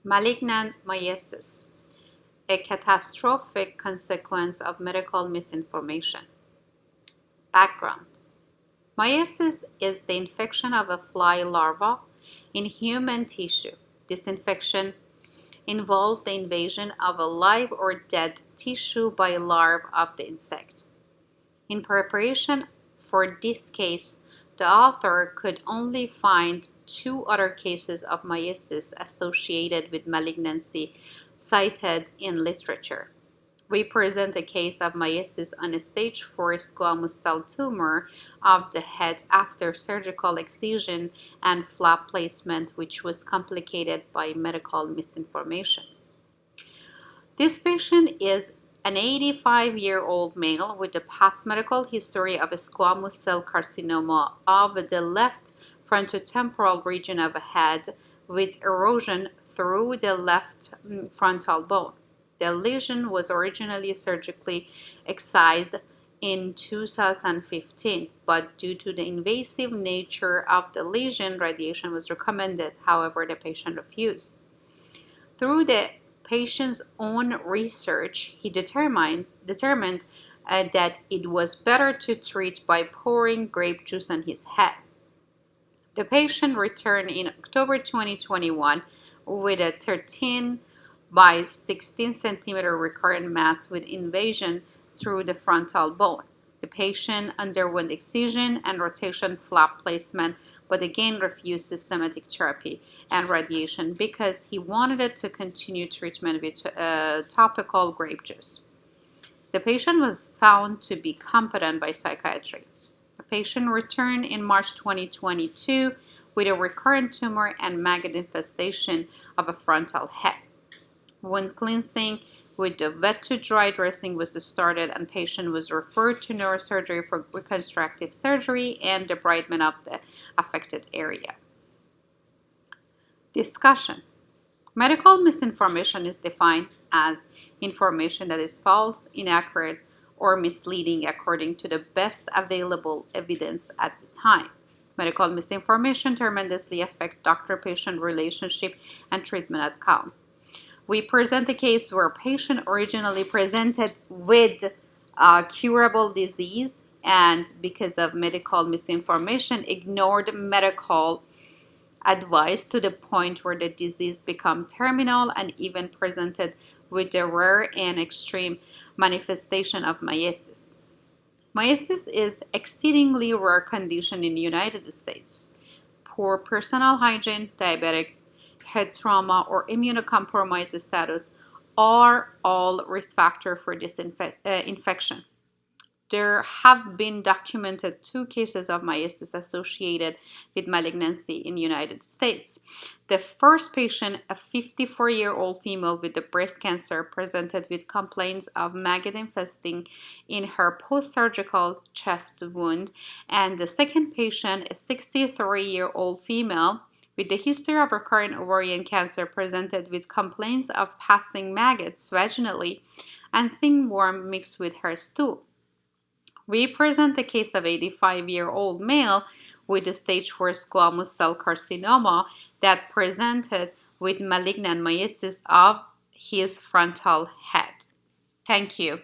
Malignant myiasis, a catastrophic consequence of medical misinformation. Background: myiasis is the infection of a fly larva in human tissue. This infection involves the invasion of a live or dead tissue by a larva of the insect. In preparation for this case, the author could only find 2 other cases of myiasis associated with malignancy cited in literature. We present a case of myiasis on a stage 4 squamous cell tumor of the head after surgical excision and flap placement, which was complicated by medical misinformation. This patient is an 85-year-old male with a past medical history of a squamous cell carcinoma of the left frontotemporal region of the head with erosion through the left frontal bone. The lesion was originally surgically excised in 2015, but due to the invasive nature of the lesion, radiation was recommended. However, the patient refused. Through the patient's own research, he determined that it was better to treat by pouring grape juice on his head. The patient returned in October 2021 with a 13 by 16 centimeter recurrent mass with invasion through the frontal bone. The patient underwent excision and rotation flap placement, but again refused systematic therapy and radiation because he wanted to continue treatment with topical grape juice. The patient was found to be competent by psychiatry. The patient returned in March 2022 with a recurrent tumor and maggot infestation of a frontal head. Wound cleansing with the wet to dry dressing was started, and patient was referred to neurosurgery for reconstructive surgery and debridement of the affected area. Discussion: medical misinformation is defined as information that is false, inaccurate, or misleading according to the best available evidence at the time. Medical misinformation tremendously affects doctor-patient relationship and treatment outcome. We present a case where a patient originally presented with curable disease and because of medical misinformation ignored medical advice to the point where the disease became terminal and even presented with the rare and extreme manifestation of myiasis. Myiasis is an exceedingly rare condition in the United States. Poor personal hygiene, diabetic, head trauma, or immunocompromised status are all risk factors for this infection. There have been documented 2 cases of myiasis associated with malignancy in the United States. The first patient, a 54-year-old female with the breast cancer, presented with complaints of maggot infesting in her post-surgical chest wound, and the second patient, a 63-year-old female with the history of recurrent ovarian cancer, presented with complaints of passing maggots vaginally and seeing worm mixed with her stool. We present a case of 85-year-old male with a stage 4 squamous cell carcinoma that presented with malignant myiasis of his frontal head. Thank you.